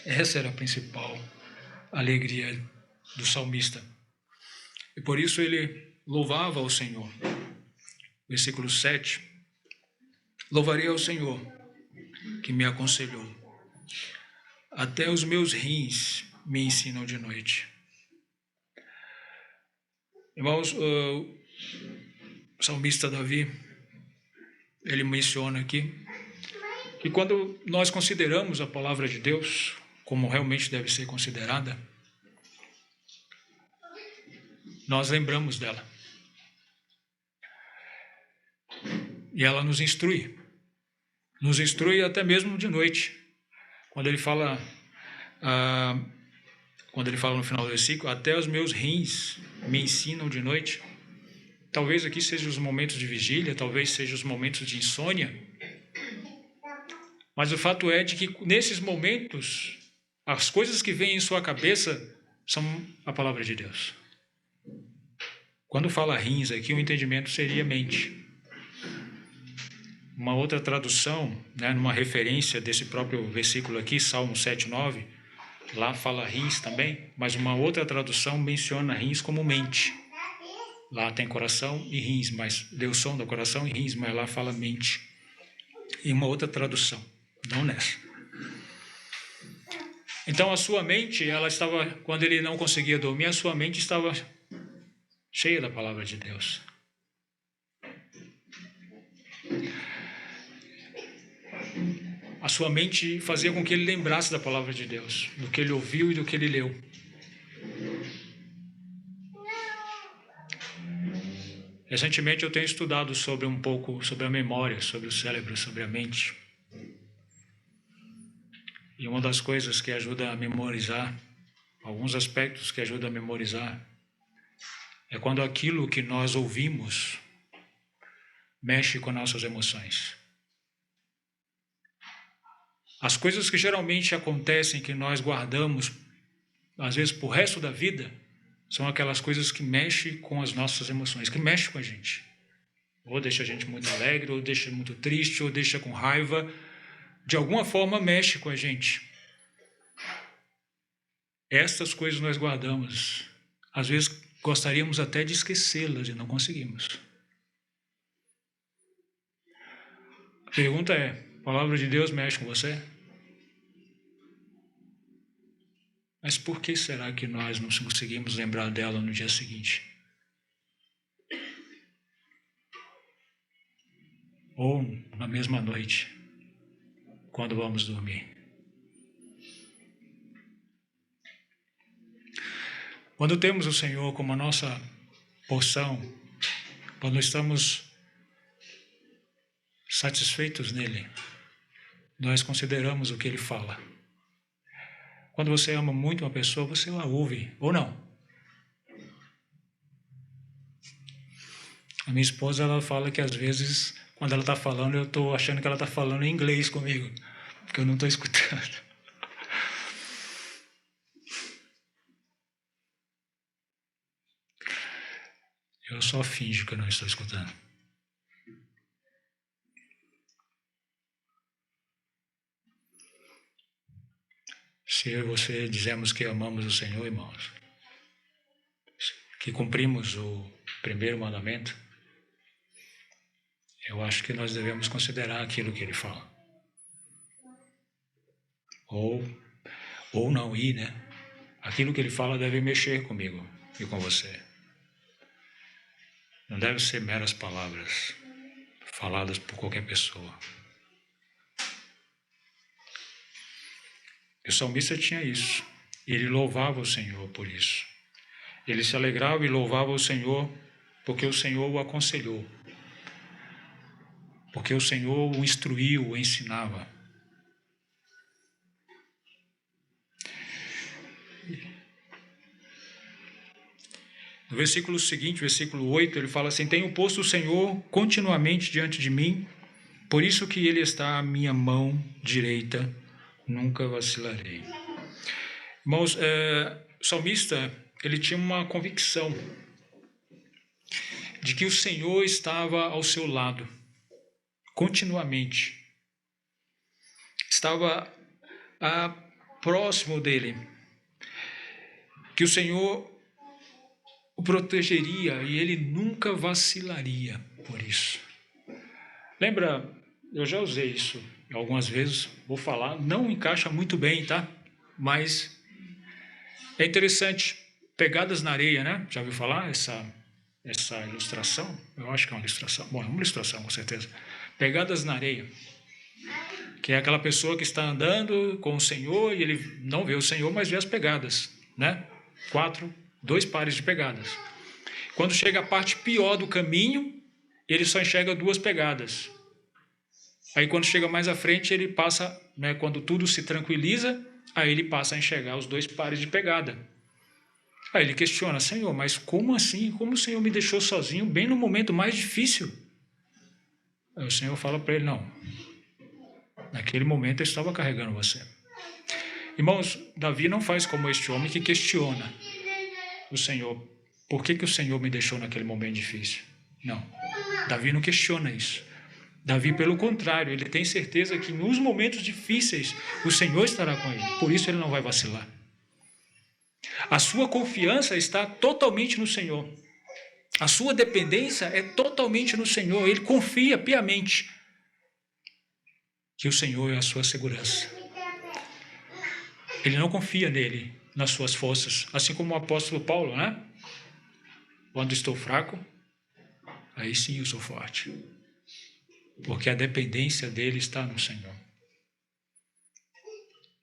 Essa era a principal alegria do salmista. E por isso ele louvava ao Senhor. Versículo 7. Louvarei ao Senhor, que me aconselhou. Até os meus rins me ensinam de noite. Irmãos, o salmista Davi, ele menciona aqui que quando nós consideramos a palavra de Deus como realmente deve ser considerada, nós lembramos dela. E ela nos instrui até mesmo de noite. Quando ele fala no final do versículo, até os meus rins me ensinam de noite. Talvez aqui sejam os momentos de vigília, talvez sejam os momentos de insônia. Mas o fato é de que nesses momentos, as coisas que vêm em sua cabeça são a palavra de Deus. Quando fala rins aqui, o entendimento seria mente. Uma outra tradução, né, numa referência desse próprio versículo aqui, Salmo 7:9, lá fala rins também, mas uma outra tradução menciona rins como mente. Lá tem coração e rins, mas deu som do coração e rins, mas lá fala mente. E uma outra tradução, não nessa. Então a sua mente, ela estava, quando ele não conseguia dormir, a sua mente estava cheia da palavra de Deus. A sua mente fazia com que ele lembrasse da palavra de Deus, do que ele ouviu e do que ele leu. Recentemente eu tenho estudado um pouco sobre a memória, sobre o cérebro, sobre a mente. E uma das coisas que ajuda a memorizar, alguns aspectos que ajudam a memorizar, é quando aquilo que nós ouvimos mexe com nossas emoções. As coisas que geralmente acontecem, que nós guardamos, às vezes pro resto da vida, são aquelas coisas que mexem com as nossas emoções, que mexem com a gente. Ou deixa a gente muito alegre, ou deixa muito triste, ou deixa com raiva. De alguma forma mexe com a gente. Estas coisas nós guardamos. Às vezes gostaríamos até de esquecê-las e não conseguimos. A pergunta é, a palavra de Deus mexe com você? Mas por que será que nós não conseguimos lembrar dela no dia seguinte? Ou na mesma noite, quando vamos dormir? Quando temos o Senhor como a nossa porção, quando estamos satisfeitos nele, nós consideramos o que ele fala. Quando você ama muito uma pessoa, você a ouve, ou não? A minha esposa, ela fala que às vezes, quando ela está falando, eu estou achando que ela está falando em inglês comigo, porque eu não estou escutando. Eu só finjo que eu não estou escutando. Se eu e você dizemos que amamos o Senhor, irmãos, que cumprimos o primeiro mandamento, eu acho que nós devemos considerar aquilo que ele fala. Ou não ir, né? Aquilo que ele fala deve mexer comigo e com você. Não deve ser meras palavras faladas por qualquer pessoa. O salmista tinha isso. Ele louvava o Senhor por isso. Ele se alegrava e louvava o Senhor porque o Senhor o aconselhou. Porque o Senhor o instruiu, o ensinava. No versículo seguinte, versículo 8, ele fala assim: tenho posto o Senhor continuamente diante de mim, por isso que ele está à minha mão direita, nunca vacilarei. Irmãos, o salmista, ele tinha uma convicção de que o Senhor estava ao seu lado, continuamente. Estava próximo dele. Que o Senhor o protegeria e ele nunca vacilaria por isso. Lembra, eu já usei isso algumas vezes, vou falar, não encaixa muito bem, tá? Mas é interessante, pegadas na areia, né? Já ouviu falar essa ilustração? Eu acho que é uma ilustração. Bom, é uma ilustração, com certeza. Pegadas na areia. Que é aquela pessoa que está andando com o Senhor e ele não vê o Senhor, mas vê as pegadas, né? 2 pares de pegadas. Quando chega a parte pior do caminho, ele só enxerga 2 pegadas. Aí quando chega mais à frente, ele passa, né, quando tudo se tranquiliza, aí ele passa a enxergar os 2 pares de pegada. Aí ele questiona: Senhor, mas como assim? Como o Senhor me deixou sozinho bem no momento mais difícil? Aí o Senhor fala para ele: não, Naquele momento eu estava carregando você. Irmãos, Davi não faz como este homem que questiona o Senhor. Por que o Senhor me deixou naquele momento difícil? Não. Davi não questiona isso. Davi, pelo contrário, ele tem certeza que nos momentos difíceis o Senhor estará com ele. Por isso ele não vai vacilar. A sua confiança está totalmente no Senhor. A sua dependência é totalmente no Senhor. Ele confia piamente que o Senhor é a sua segurança. Ele não confia nele, nas suas forças. Assim como o apóstolo Paulo, né? Quando estou fraco, aí sim eu sou forte. Porque a dependência dele está no Senhor.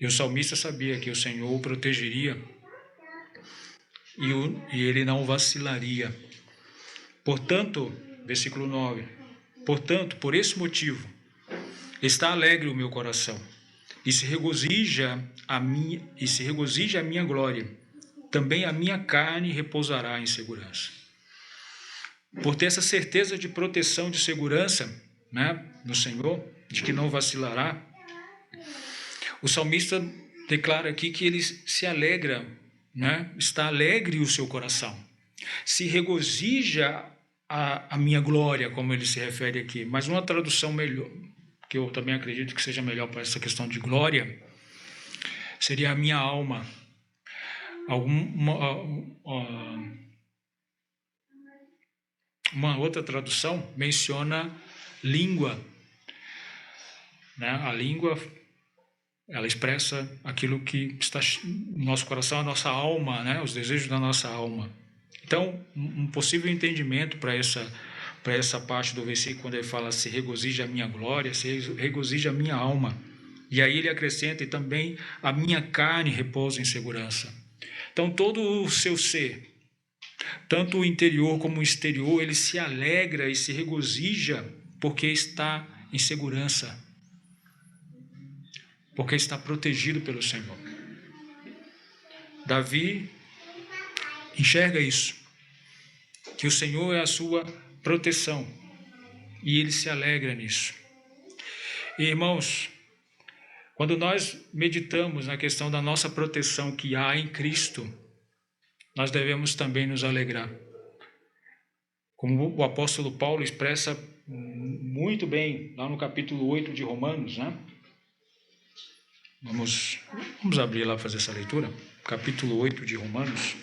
E o salmista sabia que o Senhor o protegeria e ele não vacilaria. Portanto, versículo 9, portanto, por esse motivo, está alegre o meu coração, e se regozija a minha glória, também a minha carne repousará em segurança. Por ter essa certeza de proteção, de segurança, né, no Senhor, de que não vacilará, o salmista declara aqui que ele se alegra, né, está alegre o seu coração, se regozija a minha glória, como ele se refere aqui, mas uma tradução melhor, que eu também acredito que seja melhor para essa questão de glória, seria a minha alma. Uma outra tradução menciona língua, né? A língua, ela expressa aquilo que está no nosso coração, a nossa alma, né? Os desejos da nossa alma. Então, um possível entendimento para essa parte do versículo, quando ele fala se regozija a minha glória, se regozija a minha alma. E aí ele acrescenta, e também a minha carne repousa em segurança. Então, todo o seu ser, tanto o interior como o exterior, ele se alegra e se regozija porque está em segurança, porque está protegido pelo Senhor. Davi enxerga isso, que o Senhor é a sua proteção, e ele se alegra nisso. E, irmãos, quando nós meditamos na questão da nossa proteção que há em Cristo, nós devemos também nos alegrar. Como o apóstolo Paulo expressa muito bem lá no capítulo 8 de Romanos, né? Vamos abrir lá para fazer essa leitura. Capítulo 8 de Romanos.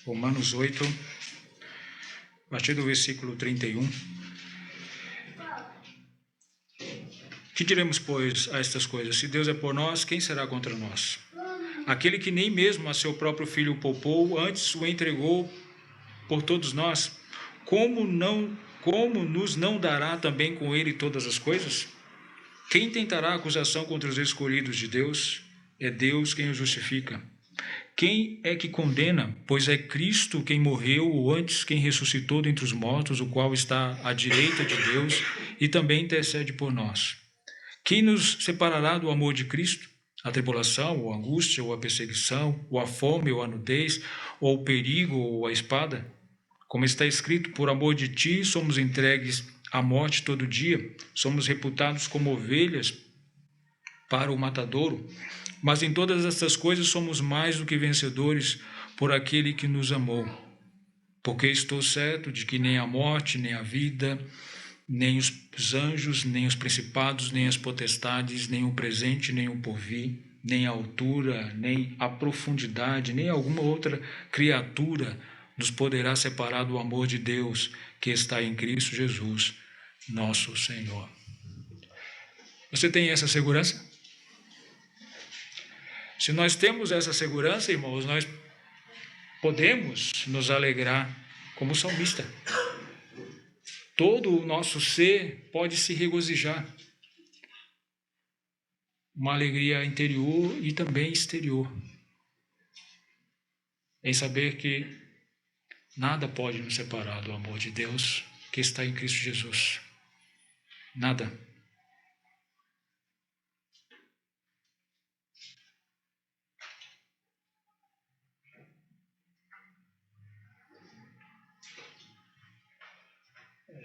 Romanos 8, a partir do versículo 31. Que diremos, pois, a estas coisas? Se Deus é por nós, quem será contra nós? Aquele que nem mesmo a seu próprio filho poupou, antes o entregou por todos nós, como nos não dará também com ele todas as coisas? Quem tentará acusação contra os escolhidos de Deus? É Deus quem os justifica. Quem é que condena? Pois é Cristo quem morreu, ou antes quem ressuscitou dentre os mortos, o qual está à direita de Deus e também intercede por nós. Quem nos separará do amor de Cristo? A tribulação, ou a angústia, ou a perseguição, ou a fome, ou a nudez, ou o perigo, ou a espada? Como está escrito, por amor de ti somos entregues à morte todo dia, somos reputados como ovelhas para o matadouro, mas em todas estas coisas somos mais do que vencedores por aquele que nos amou. Porque estou certo de que nem a morte, nem a vida, nem os anjos, nem os principados, nem as potestades, nem o presente, nem o porvir, nem a altura, nem a profundidade, nem alguma outra criatura nos poderá separar do amor de Deus que está em Cristo Jesus, nosso Senhor. Você tem essa segurança? Se nós temos essa segurança, irmãos, nós podemos nos alegrar como o salmista. Todo o nosso ser pode se regozijar. Uma alegria interior e também exterior. Em saber que nada pode nos separar do amor de Deus que está em Cristo Jesus. Nada.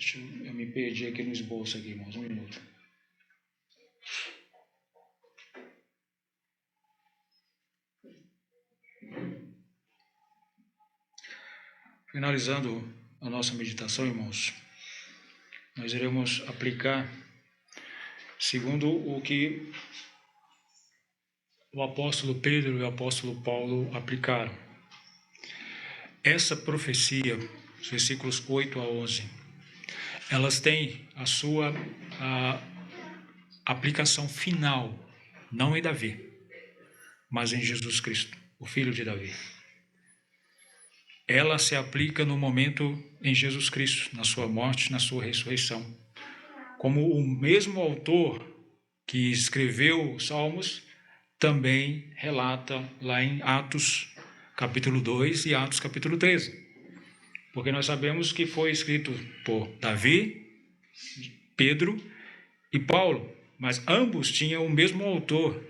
Eu me perdi aqui no esboço, aqui, irmãos. Um minuto. Finalizando a nossa meditação, irmãos, nós iremos aplicar segundo o que o apóstolo Pedro e o apóstolo Paulo aplicaram. Essa profecia, os versículos 8 a 11, elas têm a sua aplicação final, não em Davi, mas em Jesus Cristo, o filho de Davi. Ela se aplica no momento em Jesus Cristo, na sua morte, na sua ressurreição. Como o mesmo autor que escreveu os Salmos também relata lá em Atos capítulo 2 e Atos capítulo 13. Porque nós sabemos que foi escrito por Davi, Pedro e Paulo, mas ambos tinham o mesmo autor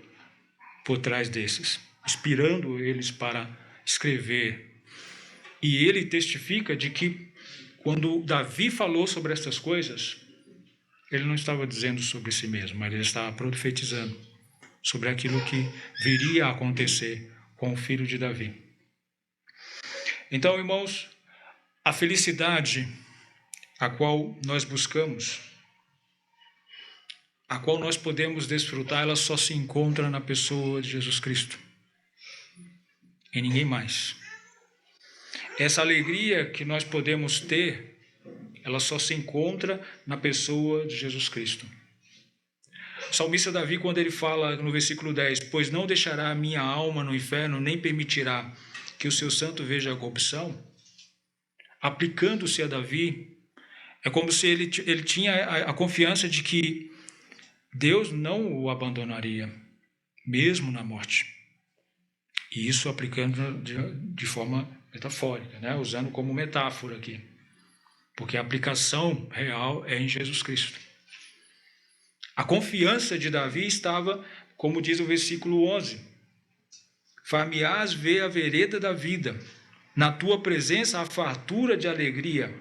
por trás desses, inspirando eles para escrever. E ele testifica de que quando Davi falou sobre essas coisas, ele não estava dizendo sobre si mesmo, mas ele estava profetizando sobre aquilo que viria a acontecer com o filho de Davi. Então, irmãos, a felicidade a qual nós buscamos, a qual nós podemos desfrutar, ela só se encontra na pessoa de Jesus Cristo, em ninguém mais. Essa alegria que nós podemos ter, ela só se encontra na pessoa de Jesus Cristo. O salmista Davi, quando ele fala no versículo 10, pois não deixará a minha alma no inferno, nem permitirá que o seu santo veja a corrupção, aplicando-se a Davi, é como se ele tinha a confiança de que Deus não o abandonaria, mesmo na morte. E isso aplicando de forma metafórica, né? Usando como metáfora aqui. Porque a aplicação real é em Jesus Cristo. A confiança de Davi estava, como diz o versículo 11, far-me-ás ver a vereda da vida, na tua presença a fartura de alegria,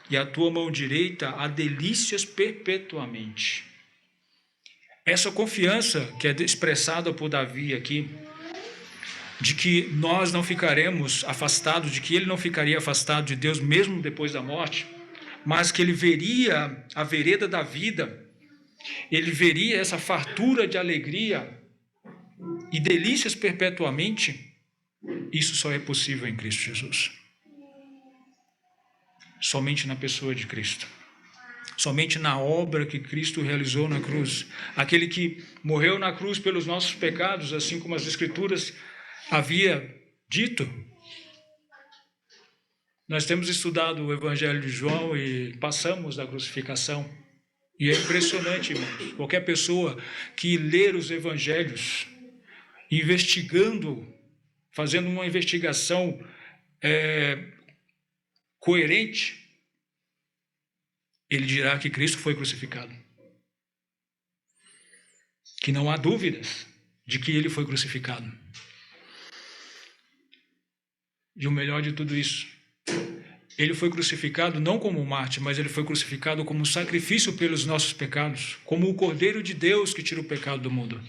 e a tua mão direita há delícias perpetuamente. Essa confiança que é expressada por Davi aqui, de que nós não ficaremos afastados, de que ele não ficaria afastado de Deus mesmo depois da morte, mas que ele veria a vereda da vida, ele veria essa fartura de alegria e delícias perpetuamente. Isso só é possível em Cristo Jesus. Somente na pessoa de Cristo. Somente na obra que Cristo realizou na cruz. Aquele que morreu na cruz pelos nossos pecados, assim como as Escrituras havia dito. Nós temos estudado o Evangelho de João e passamos da crucificação. E é impressionante, irmãos. Qualquer pessoa que ler os Evangelhos, investigando, fazendo uma investigação coerente, ele dirá que Cristo foi crucificado. Que não há dúvidas de que ele foi crucificado. E o melhor de tudo isso, ele foi crucificado não como mártir, mas ele foi crucificado como sacrifício pelos nossos pecados, como o Cordeiro de Deus que tira o pecado do mundo.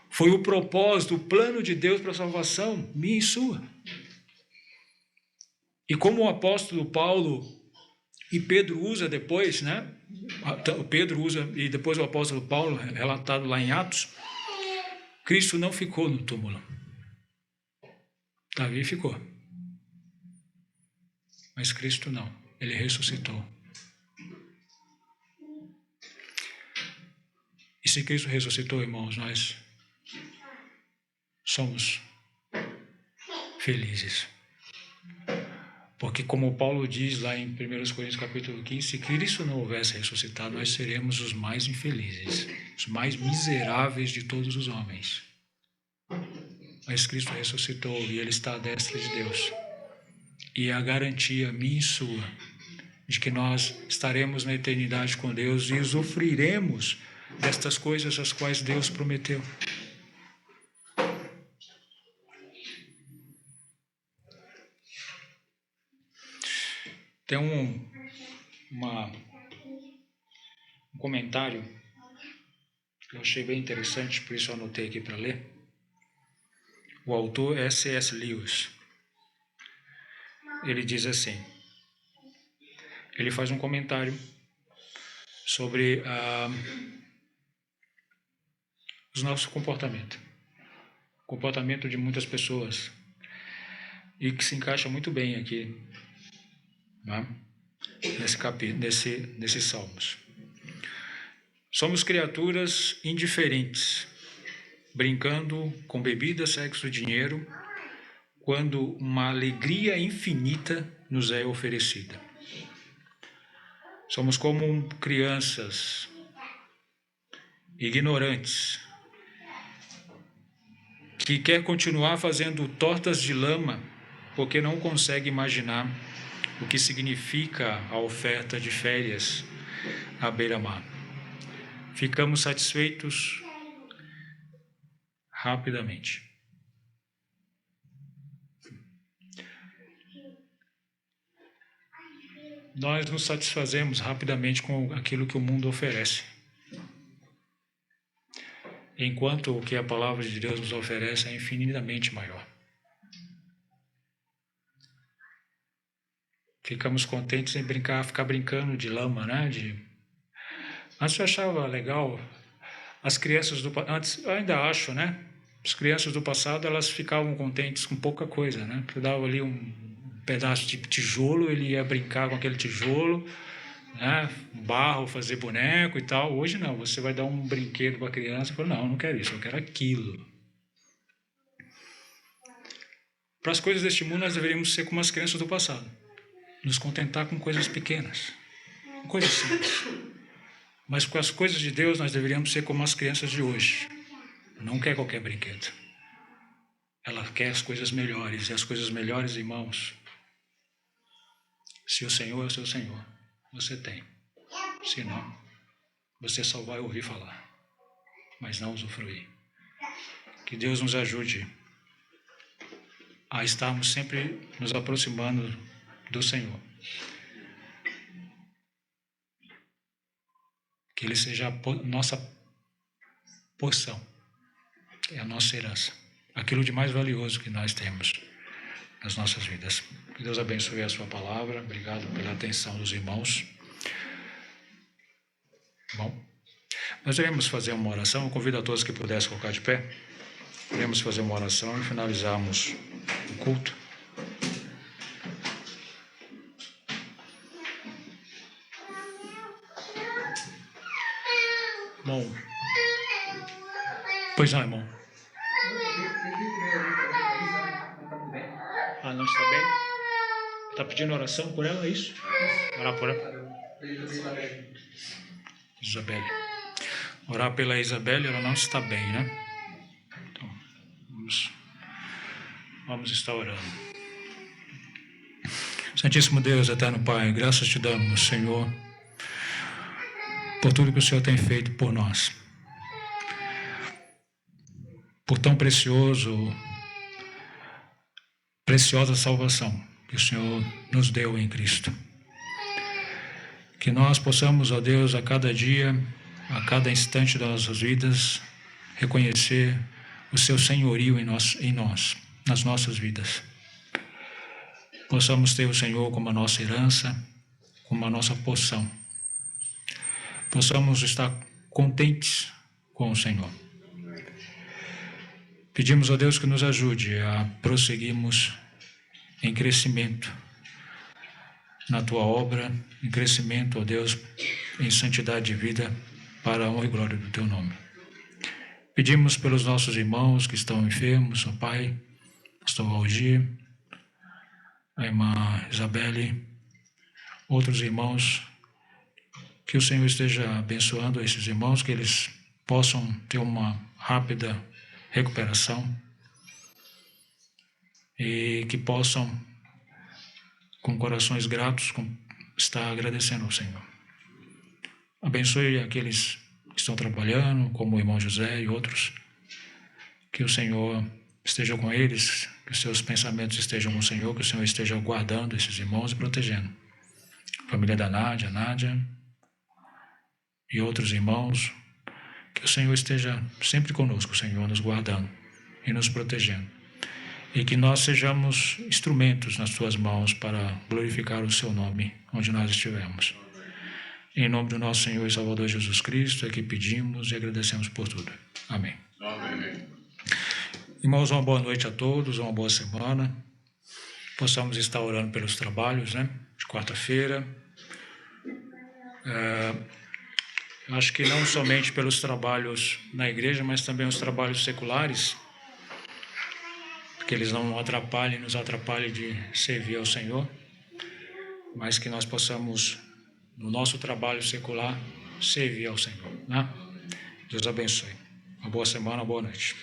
Foi o propósito, o plano de Deus para a salvação, minha e sua. E como o apóstolo Paulo e Pedro usa depois, né? Pedro usa, e depois o apóstolo Paulo, relatado lá em Atos, Cristo não ficou no túmulo. Davi ficou. Mas Cristo não. Ele ressuscitou. E se Cristo ressuscitou, irmãos, nós somos felizes. Porque como Paulo diz lá em 1 Coríntios capítulo 15, se Cristo não houvesse ressuscitado, nós seremos os mais infelizes, os mais miseráveis de todos os homens. Mas Cristo ressuscitou e Ele está à destra de Deus. E é a garantia minha e sua de que nós estaremos na eternidade com Deus e usufruiremos destas coisas as quais Deus prometeu. Tem um um comentário que eu achei bem interessante, por isso eu anotei aqui para ler. O autor é C.S. Lewis. Ele diz assim, ele faz um comentário sobre o nosso comportamento de muitas pessoas, e que se encaixa muito bem aqui, né? Nesse capítulo, nesses salmos. Somos criaturas indiferentes, brincando com bebida, sexo e dinheiro, quando uma alegria infinita nos é oferecida. Somos como crianças ignorantes, que quer continuar fazendo tortas de lama porque não consegue imaginar o que significa a oferta de férias à beira-mar. Ficamos satisfeitos rapidamente. Nós nos satisfazemos rapidamente com aquilo que o mundo oferece, enquanto o que a palavra de Deus nos oferece é infinitamente maior. Ficamos contentes em ficar brincando de lama, né? Antes eu achava legal, as crianças antes, eu ainda acho, né? As crianças do passado, elas ficavam contentes com pouca coisa, né? Eu dava ali um pedaço de tijolo, ele ia brincar com aquele tijolo, né? Barro, fazer boneco e tal. Hoje não, você vai dar um brinquedo para a criança e fala, não quero isso, eu quero aquilo. Para as coisas deste mundo, nós deveríamos ser como as crianças do passado, nos contentar com coisas pequenas, coisas simples. Mas com as coisas de Deus, nós deveríamos ser como as crianças de hoje. Não quer qualquer brinquedo. Ela quer as coisas melhores, e as coisas melhores, irmãos, se o Senhor é o seu Senhor, você tem. Se não, você só vai ouvir falar, mas não usufruir. Que Deus nos ajude a estarmos sempre nos aproximando do Senhor. Que Ele seja a nossa porção, é a nossa herança, aquilo de mais valioso que nós temos nas nossas vidas. Que Deus abençoe a sua palavra. Obrigado pela atenção dos irmãos. Bom, nós iremos fazer uma oração. Eu convido a todos que pudessem colocar de pé. Iremos fazer uma oração e finalizarmos o culto. Bom, pois não, irmão. Ah, não está bem? Está pedindo oração por ela, é isso? Orar por ela? Isabelle. Orar pela Isabelle, ela não está bem, né? Então, vamos estar orando. Santíssimo Deus, eterno Pai, graças te damos, Senhor, por tudo que o Senhor tem feito por nós. Por tão preciosa salvação que o Senhor nos deu em Cristo. Que nós possamos, ó Deus, a cada dia, a cada instante das nossas vidas, reconhecer o seu senhorio em nós, nas nossas vidas. Possamos ter o Senhor como a nossa herança, como a nossa porção. Possamos estar contentes com o Senhor. Pedimos a Deus que nos ajude a prosseguirmos em crescimento na Tua obra, em crescimento, ó Deus, em santidade de vida, para a honra e glória do Teu nome. Pedimos pelos nossos irmãos que estão enfermos, ó Pai, pastor Valdir, a irmã Isabelle, outros irmãos, que o Senhor esteja abençoando esses irmãos, que eles possam ter uma rápida recuperação e que possam, com corações gratos, estar agradecendo ao Senhor. Abençoe aqueles que estão trabalhando, como o irmão José e outros, que o Senhor esteja com eles, que os seus pensamentos estejam com o Senhor, que o Senhor esteja guardando esses irmãos e protegendo, família da Nádia e outros irmãos. Que o Senhor esteja sempre conosco, Senhor, nos guardando e nos protegendo. E que nós sejamos instrumentos nas tuas mãos para glorificar o seu nome, onde nós estivermos. Em nome do nosso Senhor e Salvador Jesus Cristo, é que pedimos e agradecemos por tudo. Amém. Amém. Irmãos, uma boa noite a todos, uma boa semana. Possamos estar orando pelos trabalhos, né, de quarta-feira. Eu acho que não somente pelos trabalhos na igreja, mas também os trabalhos seculares, que eles não nos atrapalhem de servir ao Senhor, mas que nós possamos, no nosso trabalho secular, servir ao Senhor, né? Deus abençoe. Uma boa semana, boa noite.